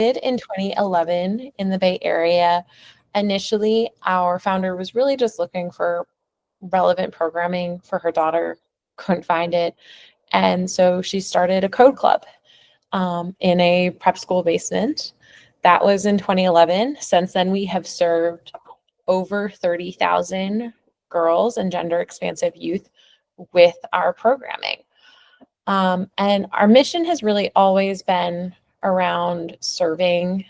in 2011 in the Bay Area. Initially, our founder was really just looking for relevant programming for her daughter, couldn't find it. And so she started a code club in a prep school basement. That was in 2011. Since then, we have served over 30,000 girls and gender expansive youth with our programming. And our mission has really always been around serving,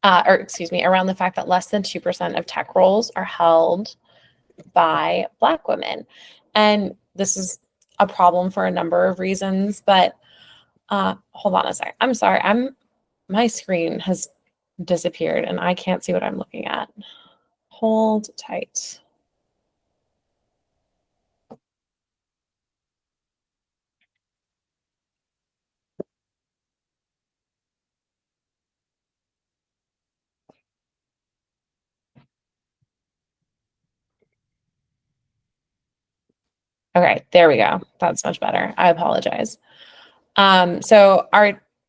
around the fact that less than 2% of tech roles are held by Black women. And this is a problem for a number of reasons, but hold on a sec. I'm sorry. My screen has disappeared and I can't see what I'm looking at. Hold tight. Okay, there we go. That's much better. I apologize. So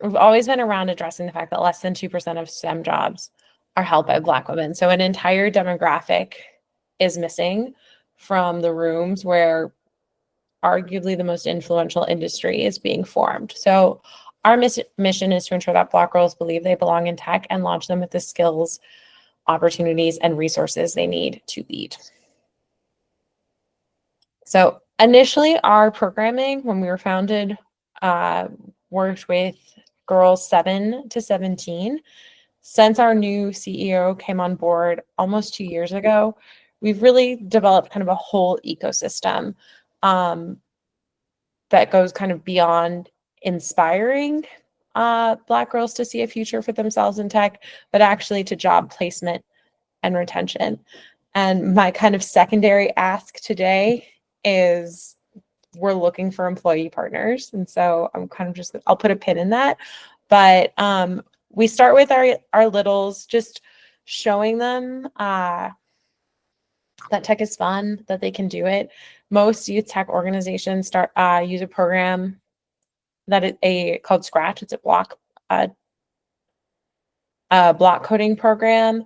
we've always been around addressing the fact that less than 2% of STEM jobs are held by Black women. So an entire demographic is missing from the rooms where arguably the most influential industry is being formed. So our mission is to ensure that Black girls believe they belong in tech and launch them with the skills, opportunities, and resources they need to lead. So initially, our programming, when we were founded, worked with girls 7 to 17. Since our new CEO came on board almost 2 years ago, we've really developed kind of a whole ecosystem that goes kind of beyond inspiring Black girls to see a future for themselves in tech, but actually to job placement and retention. And my kind of secondary ask today is we're looking for employee partners. And so I'm kind of I'll put a pin in that. But we start with our littles, just showing them that tech is fun, that they can do it. Most youth tech organizations use a program that is called Scratch. It's a block coding program.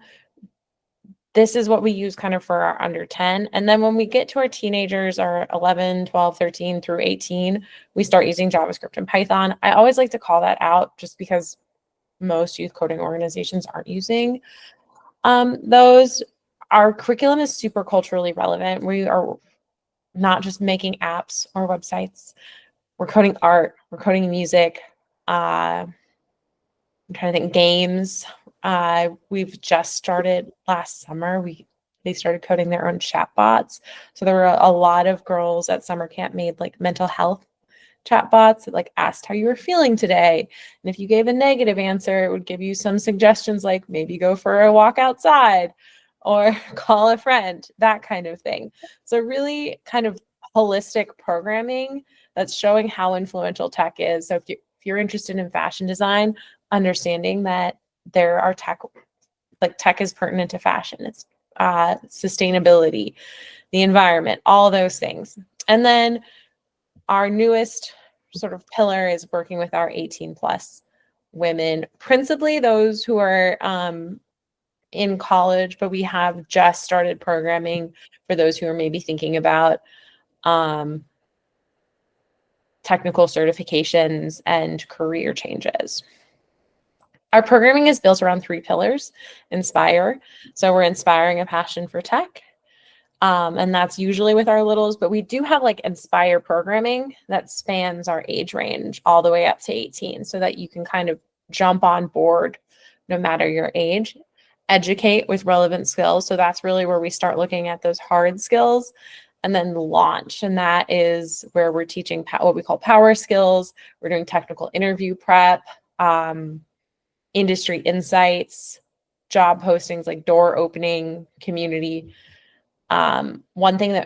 This is what we use kind of for our under 10. And then when we get to our teenagers, our 11, 12, 13 through 18, we start using JavaScript and Python. I always like to call that out just because most youth coding organizations aren't using those. Our curriculum is super culturally relevant. We are not just making apps or websites. We're coding art, we're coding music. I'm trying to think, games. We've just started last summer. They started coding their own chatbots. So there were a lot of girls at summer camp made like mental health chatbots that like asked how you were feeling today. And if you gave a negative answer, it would give you some suggestions like maybe go for a walk outside or call a friend, that kind of thing. So really kind of holistic programming that's showing how influential tech is. So if you're interested in fashion design, understanding that there are tech is pertinent to fashion. It's sustainability, the environment, all those things. And then our newest sort of pillar is working with our 18 plus women, principally those who are in college, but we have just started programming for those who are maybe thinking about technical certifications and career changes. Our programming is built around 3 pillars. Inspire. So we're inspiring a passion for tech. And that's usually with our littles, but we do have like Inspire programming that spans our age range all the way up to 18 so that you can kind of jump on board no matter your age. Educate with relevant skills. So that's really where we start looking at those hard skills. And then launch. And that is where we're teaching what we call power skills. We're doing technical interview prep, industry insights, job postings like door opening, community. One thing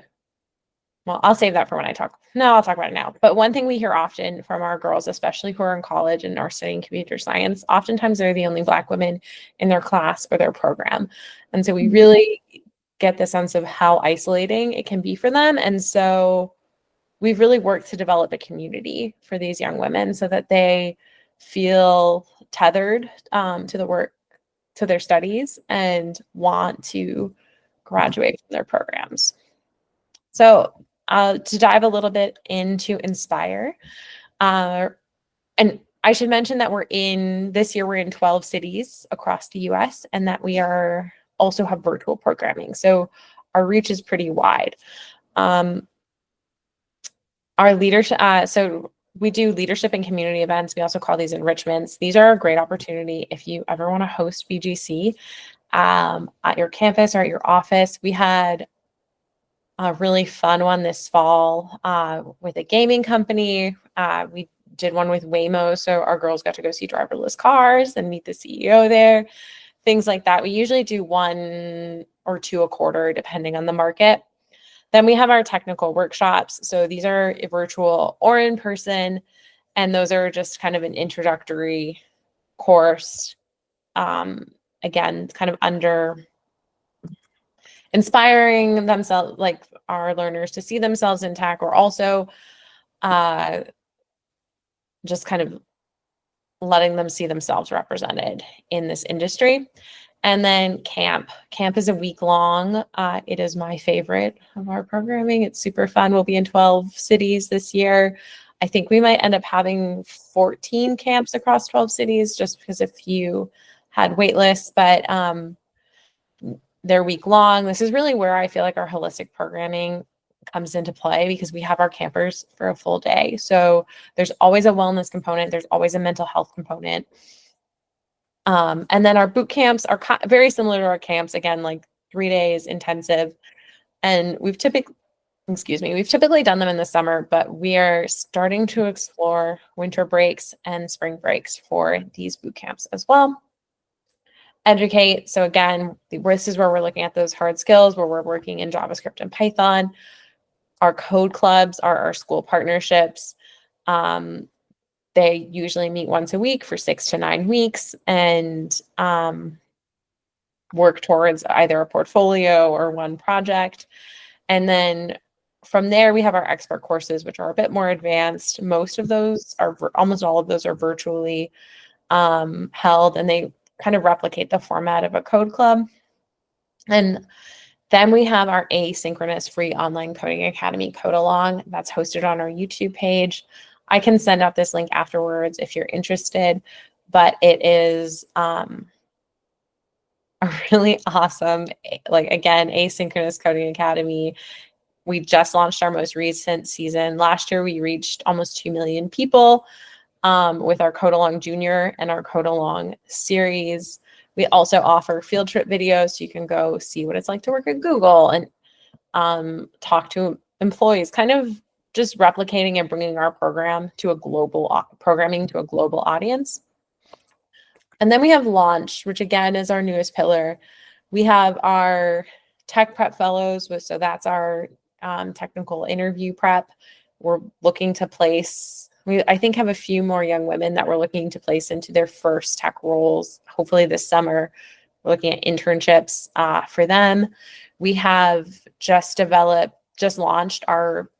I'll save that for when I'll talk about it now. But one thing we hear often from our girls, especially who are in college and are studying computer science, oftentimes they're the only Black women in their class or their program. And so we really get the sense of how isolating it can be for them. And so we've really worked to develop a community for these young women so that they feel tethered to the work, to their studies, and want to graduate from their programs. So to dive a little bit into Inspire, and I should mention that this year we're in 12 cities across the US, and that we also have virtual programming. So our reach is pretty wide. Our leadership, so we do leadership and community events. We also call these enrichments. These are a great opportunity if you ever want to host BGC at your campus or at your office. We had a really fun one this fall with a gaming company. We did one with Waymo, so our girls got to go see driverless cars and meet the CEO there, things like that. We usually do 1 or 2 a quarter, depending on the market. Then we have our technical workshops. So these are virtual or in person, and those are just kind of an introductory course. Again, kind of under inspiring themselves, like our learners to see themselves in tech, or also just kind of letting them see themselves represented in this industry. And then camp. Camp is a week long. It is my favorite of our programming. It's super fun. We'll be in 12 cities this year. I think we might end up having 14 camps across 12 cities just because a few had wait lists, but they're week long. This is really where I feel like our holistic programming comes into play, because we have our campers for a full day. So there's always a wellness component. There's always a mental health component. And then our boot camps are very similar to our camps, again, like 3 days intensive. And we've typically done them in the summer, but we are starting to explore winter breaks and spring breaks for these boot camps as well. Educate. So again, this is where we're looking at those hard skills, where we're working in JavaScript and Python. Our code clubs are our school partnerships. They usually meet once a week for 6 to 9 weeks and work towards either a portfolio or one project. And then from there, we have our expert courses, which are a bit more advanced. Almost all of those are virtually held, and they kind of replicate the format of a code club. And then we have our asynchronous free online coding academy, Code Along. That's hosted on our YouTube page. I can send out this link afterwards if you're interested, but it is a really awesome, like, again, asynchronous coding academy. We just launched our most recent season. Last year, we reached almost 2 million people with our Code Along Junior and our Code Along series. We also offer field trip videos, so you can go see what it's like to work at Google and talk to employees, kind of just replicating and bringing our programming to a global audience. And then we have Launch, which again is our newest pillar. We have our Tech Prep Fellows, so that's our technical interview prep. We're looking to place, I think, have a few more young women that we're looking to place into their first tech roles, hopefully this summer. We're looking at internships for them. We have just launched our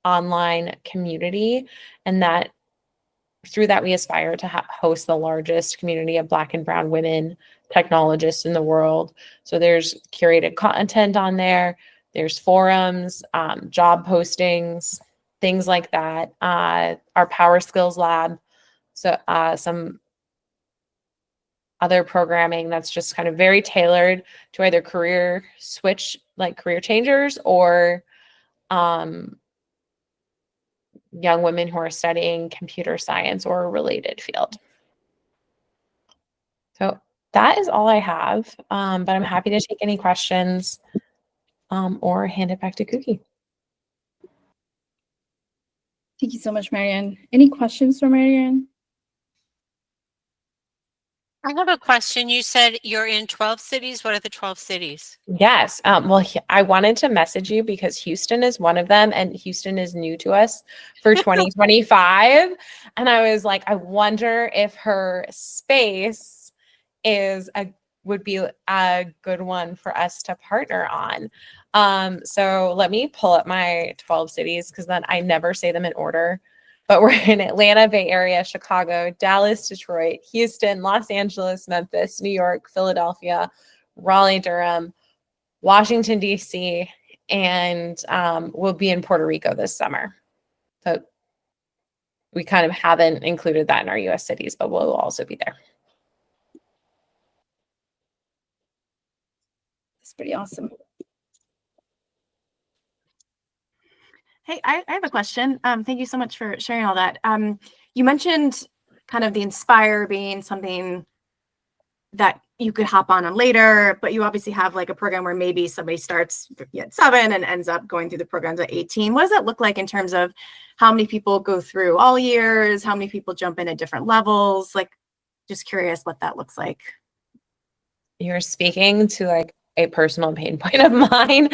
online community, and that through that we aspire to host the largest community of Black and Brown women technologists in the world. So there's curated content on there, there's forums, job postings, things like that. Our Power Skills Lab, so some other programming that's just kind of very tailored to either career changers or young women who are studying computer science or a related field. So that is all I have, but I'm happy to take any questions or hand it back to Cookie. Thank you so much, Marianne. Any questions for Marianne? I have a question. You said you're in 12 cities. What are the 12 cities? Yes. Well, I wanted to message you because Houston is one of them, and Houston is new to us for 2025. And I was like, I wonder if her space would be a good one for us to partner on. So let me pull up my 12 cities, because then I never say them in order. but we're in Atlanta, Bay Area, Chicago, Dallas, Detroit, Houston, Los Angeles, Memphis, New York, Philadelphia, Raleigh, Durham, Washington, D.C., and we'll be in Puerto Rico this summer. So we kind of haven't included that in our U.S. cities, but we'll also be there. That's pretty awesome. Hey, I have a question. Thank you so much for sharing all that. You mentioned kind of the Inspire being something that you could hop on later, but you obviously have like a program where maybe somebody starts at 7 and ends up going through the programs at 18. What does that look like in terms of how many people go through all years? How many people jump in at different levels? Like, just curious what that looks like. You're speaking to like a personal pain point of mine,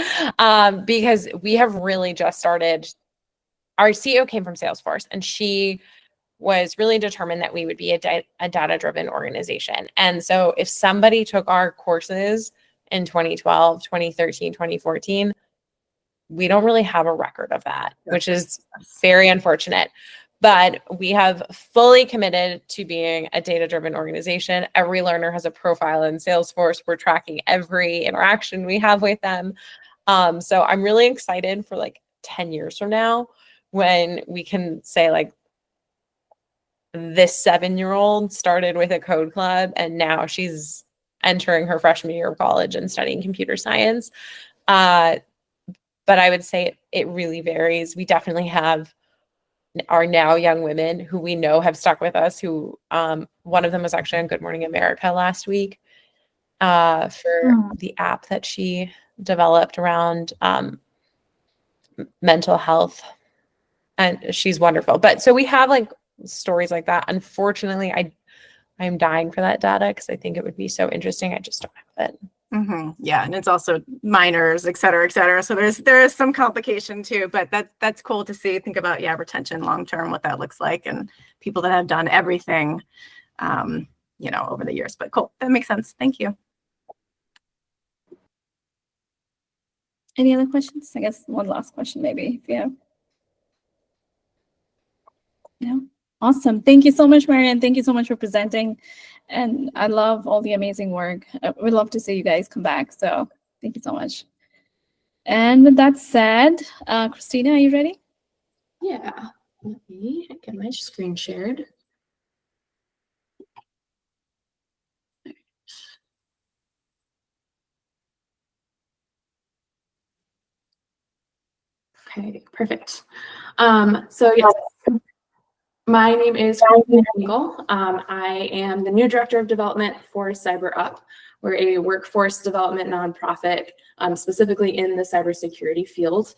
because we have really just started. Our CEO came from Salesforce, and she was really determined that we would be a data-driven organization. And so if somebody took our courses in 2012, 2013, 2014, we don't really have a record of that, which is very unfortunate. But we have fully committed to being a data-driven organization. Every learner has a profile in Salesforce. We're tracking every interaction we have with them. So I'm really excited for like 10 years from now when we can say like, this 7-year-old started with a code club and now she's entering her freshman year of college and studying computer science. But I would say it really varies. We definitely have our now young women who we know have stuck with us, who one of them was actually on Good Morning America last week for the app that she developed around mental health. And she's wonderful. But so we have like stories like that. Unfortunately, I'm dying for that data because I think it would be so interesting. I just don't have it. Yeah, and it's also minors, et cetera, et cetera. So there is some complication too, but that's cool to see. Think about retention long term, what that looks like, and people that have done everything, over the years. But cool, that makes sense. Thank you. Any other questions? I guess one last question, maybe, if you have. No? Awesome. Thank you so much, Marian. Thank you so much for presenting. And I love all the amazing work. We'd love to see you guys come back. So thank you so much. And with that said, Christina, are you ready? Yeah, let me get my screen shared. Okay, perfect. So yes, my name is Christina Engel. I am the new Director of Development for CyberUp. We're a workforce development nonprofit, specifically in the cybersecurity field.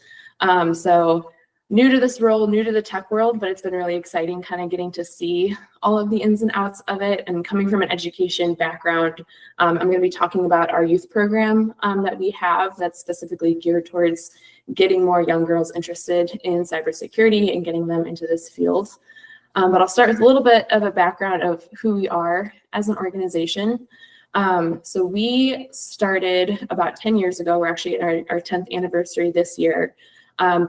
So new to this role, new to the tech world, but it's been really exciting kind of getting to see all of the ins and outs of it. And coming from an education background, I'm going to be talking about our youth program that we have that's specifically geared towards getting more young girls interested in cybersecurity and getting them into this field. But I'll start with a little bit of a background of who we are as an organization. So we started about 10 years ago. We're actually in our 10th anniversary this year,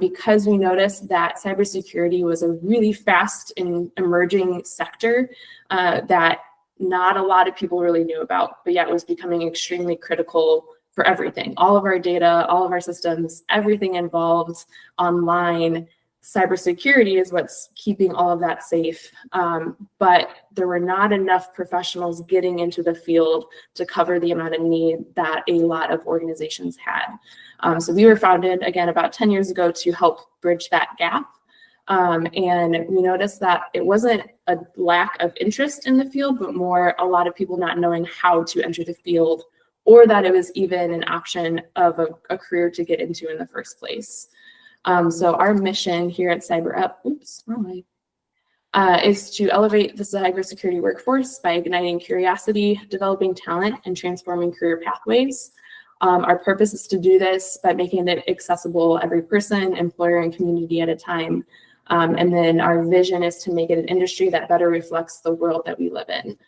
because we noticed that cybersecurity was a really fast and emerging sector that not a lot of people really knew about, but yet was becoming extremely critical for everything. All of our data, all of our systems, everything involved online. Cybersecurity is what's keeping all of that safe. But there were not enough professionals getting into the field to cover the amount of need that a lot of organizations had. So we were founded, again, about 10 years ago to help bridge that gap. And we noticed that it wasn't a lack of interest in the field, but more a lot of people not knowing how to enter the field, or that it was even an option of a career to get into in the first place. So our mission here at CyberUp, is to elevate the cybersecurity workforce by igniting curiosity, developing talent, and transforming career pathways. Our purpose is to do this by making it accessible every person, employer, and community at a time. And then our vision is to make it an industry that better reflects the world that we live in.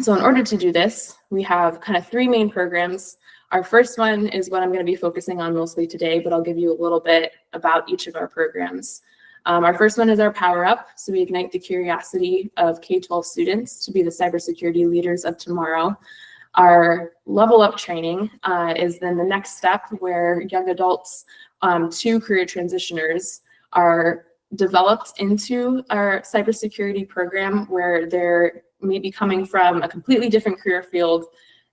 So in order to do this, we have kind of 3 main programs. Our first one is what I'm going to be focusing on mostly today, but I'll give you a little bit about each of our programs. Our first one is our Power Up. So we ignite the curiosity of K-12 students to be the cybersecurity leaders of tomorrow. Our Level Up training is then the next step, where young adults to career transitioners are developed into our cybersecurity program, where they're maybe coming from a completely different career field,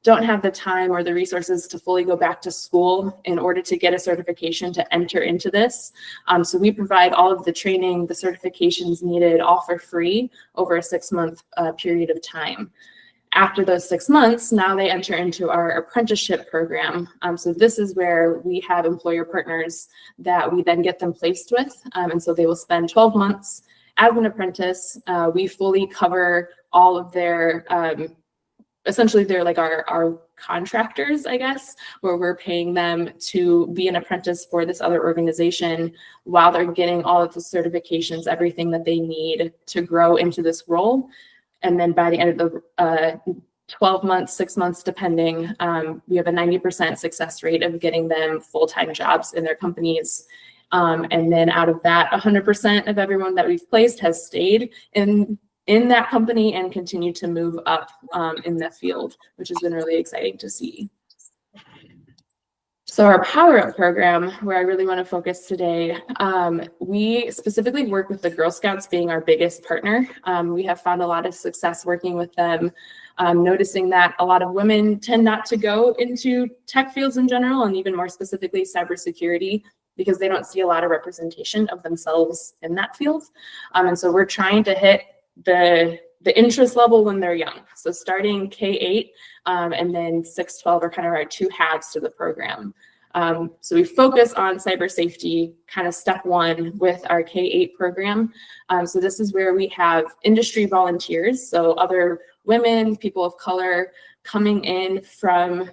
don't have the time or the resources to fully go back to school in order to get a certification to enter into this. So we provide all of the training, the certifications needed, all for free over a 6-month period of time. After those 6 months, now they enter into our apprenticeship program. So this is where we have employer partners that we then get them placed with. And so they will spend 12 months as an apprentice. We fully cover all of their, essentially they're like our contractors, I guess, where we're paying them to be an apprentice for this other organization while they're getting all of the certifications, everything that they need to grow into this role. And then by the end of the 12 months, 6 months, depending, we have a 90% success rate of getting them full-time jobs in their companies. And then out of that, 100% of everyone that we've placed has stayed in that company and continued to move up in the field, which has been really exciting to see. So our Power Up program, where I really want to focus today, we specifically work with the Girl Scouts being our biggest partner. We have found a lot of success working with them, noticing that a lot of women tend not to go into tech fields in general, and even more specifically cybersecurity, because they don't see a lot of representation of themselves in that field. And so we're trying to hit the interest level when they're young. So starting K-8 and then 6-12 are kind of our 2 halves to the program. So we focus on cyber safety, kind of step 1 with our K-8 program. So this is where we have industry volunteers, so other women, people of color, coming in from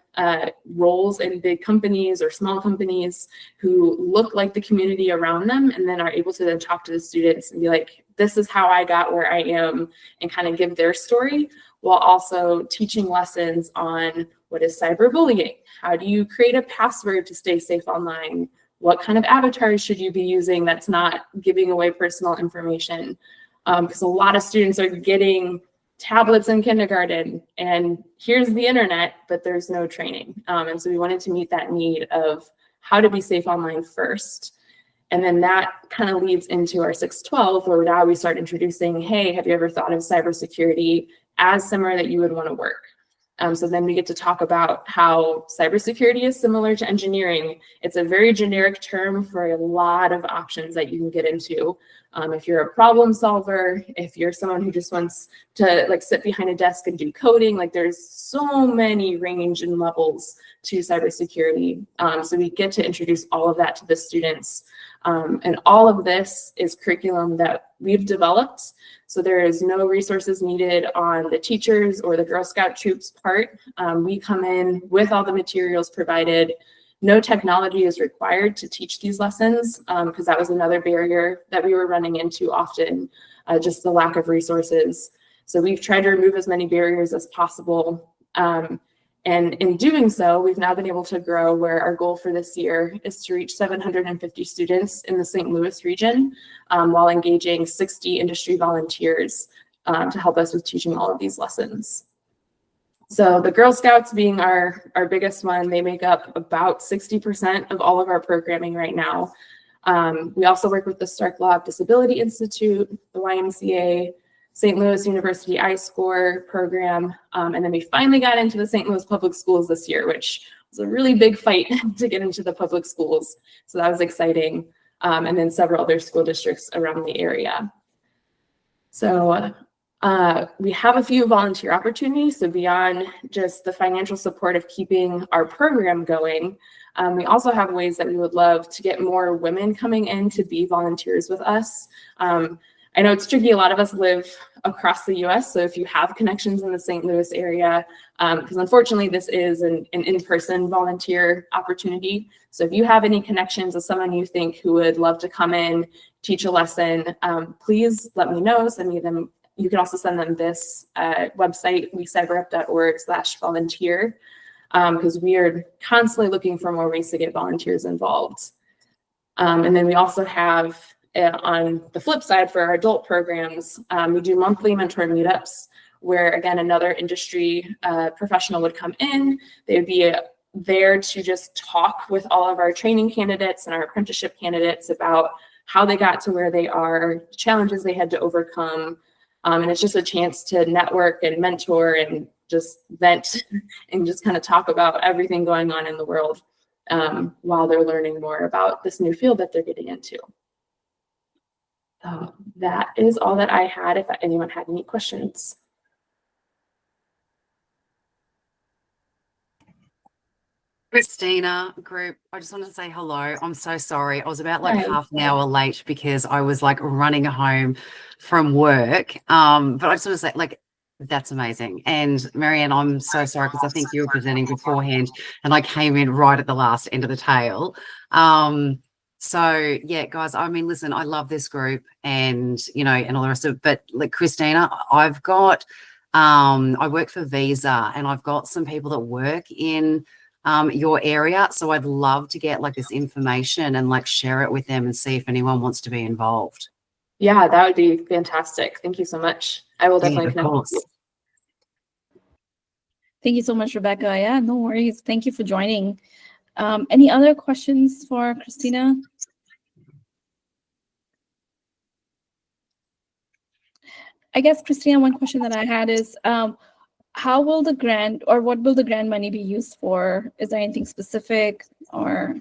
roles in big companies or small companies who look like the community around them, and then are able to then talk to the students and be like, this is how I got where I am, and kind of give their story, while also teaching lessons on what is cyberbullying, how do you create a password to stay safe online, what kind of avatars should you be using that's not giving away personal information, because a lot of students are getting tablets in kindergarten and here's the internet, but there's no training. And so we wanted to meet that need of how to be safe online first. And then that kind of leads into our 6-12, where now we start introducing, hey, have you ever thought of cybersecurity as somewhere that you would want to work? So then we get to talk about how cybersecurity is similar to engineering. It's a very generic term for a lot of options that you can get into. If you're a problem solver, if you're someone who just wants to like sit behind a desk and do coding, like there's so many range and levels to cybersecurity. So we get to introduce all of that to the students. And all of this is curriculum that we've developed. So there is no resources needed on the teachers or the Girl Scout troops part. We come in with all the materials provided. No technology is required to teach these lessons, because that was another barrier that we were running into often, just the lack of resources. So we've tried to remove as many barriers as possible. And in doing so, we've now been able to grow, where our goal for this year is to reach 750 students in the St. Louis region, while engaging 60 industry volunteers to help us with teaching all of these lessons. So the Girl Scouts being our biggest one, they make up about 60% of all of our programming right now. We also work with the Stark Law Disability Institute, the YMCA, St. Louis University iScore program, and then we finally got into the St. Louis Public Schools this year, which was a really big fight to get into the public schools. So that was exciting, and then several other school districts around the area. So we have a few volunteer opportunities. So beyond just the financial support of keeping our program going, we also have ways that we would love to get more women coming in to be volunteers with us. I know it's tricky. A lot of us live across the US. So if you have connections in the St. Louis area, because unfortunately this is an in-person volunteer opportunity. So if you have any connections with someone you think who would love to come in, teach a lesson, please let me know, send me them. You can also send them this website, wecyberup.org/volunteer, because we are constantly looking for more ways to get volunteers involved. And then we also have on the flip side, for our adult programs, we do monthly mentor meetups where, again, another industry professional would come in. They would be there to just talk with all of our training candidates and our apprenticeship candidates about how they got to where they are, challenges they had to overcome. And it's just a chance to network and mentor and just vent and just kind of talk about everything going on in the world while they're learning more about this new field that they're getting into. So that is all that I had. If anyone had any questions. Christina group, I just wanted to say hello. I'm so sorry. I was about like Hi. half an hour late because I was like running home from work. But I just want to say, like, that's amazing. And Marianne, I'm so sorry because I think you were presenting beforehand and I came in right at the last end of the tail. So yeah, guys, I mean, listen, I love this group and, you know, and all the rest of it. But like Christina, I've got, I work for Visa and I've got some people that work in your area. So I'd love to get like this information and like share it with them and see if anyone wants to be involved. Yeah, that would be fantastic. Thank you so much. I will definitely Of connect with course. you. Thank you so much, Rebecca. Yeah, no worries. Thank you for joining. Any other questions for Christina? I guess, Christina, one question that I had is, how will the grant, or what will the grant money be used for? Is there anything specific or?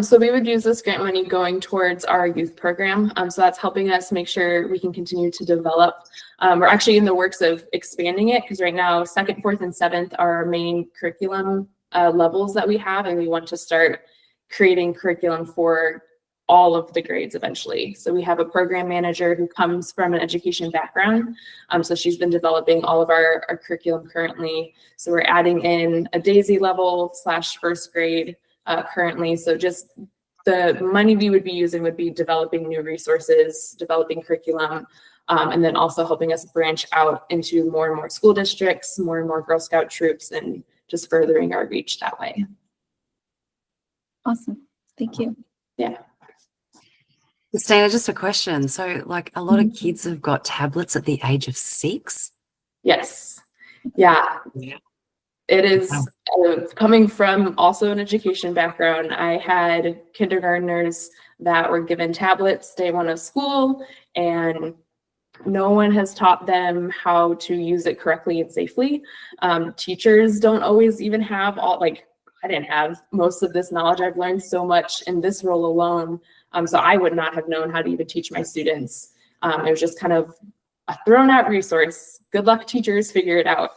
So we would use this grant money going towards our youth program. So that's helping us make sure we can continue to develop. We're actually in the works of expanding it because right now, 2nd, 4th, and 7th are our main curriculum levels that we have, and we want to start creating curriculum for all of the grades eventually. So we have a program manager who comes from an education background. So she's been developing all of our curriculum currently. So we're adding in a DAISY level / 1st grade currently. So just the money we would be using would be developing new resources, developing curriculum, and then also helping us branch out into more and more school districts, more and more Girl Scout troops, and just furthering our reach that way. Awesome. Thank you. Yeah. Christina, just a question. So like a lot of kids have got tablets at the age of 6. Yes. Yeah. Yeah. It is coming from also an education background. I had kindergartners that were given tablets day one of school, and no one has taught them how to use it correctly and safely. Teachers don't always even have all, like, I didn't have most of this knowledge. I've learned so much in this role alone. So I would not have known how to even teach my students. It was just kind of a thrown out resource. Good luck, teachers, figure it out.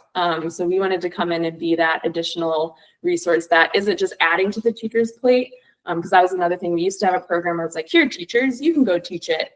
So we wanted to come in and be that additional resource that isn't just adding to the teacher's plate. Because that was another thing. We used to have a program where it's like, here, teachers, you can go teach it.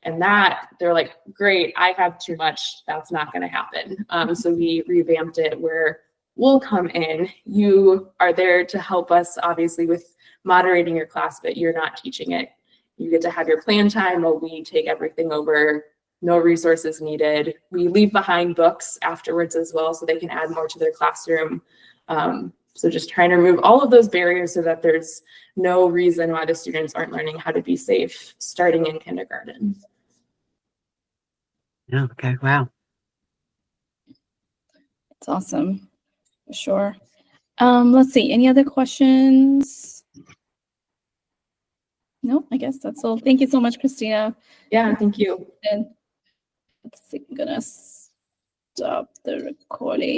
And that, they're like, great, I have too much. That's not going to happen. So we revamped it where we'll come in. You are there to help us, obviously, with moderating your class, but you're not teaching it. You get to have your plan time while we take everything over. No resources needed. We leave behind books afterwards as well, so they can add more to their classroom. So just trying to remove all of those barriers so that there's no reason why the students aren't learning how to be safe starting in kindergarten. Yeah. Okay. Wow. It's awesome. For sure. Let's see. Any other questions? No, I guess that's all. Thank you so much, Christina. Yeah, thank you. And let's see, I'm gonna stop the recording.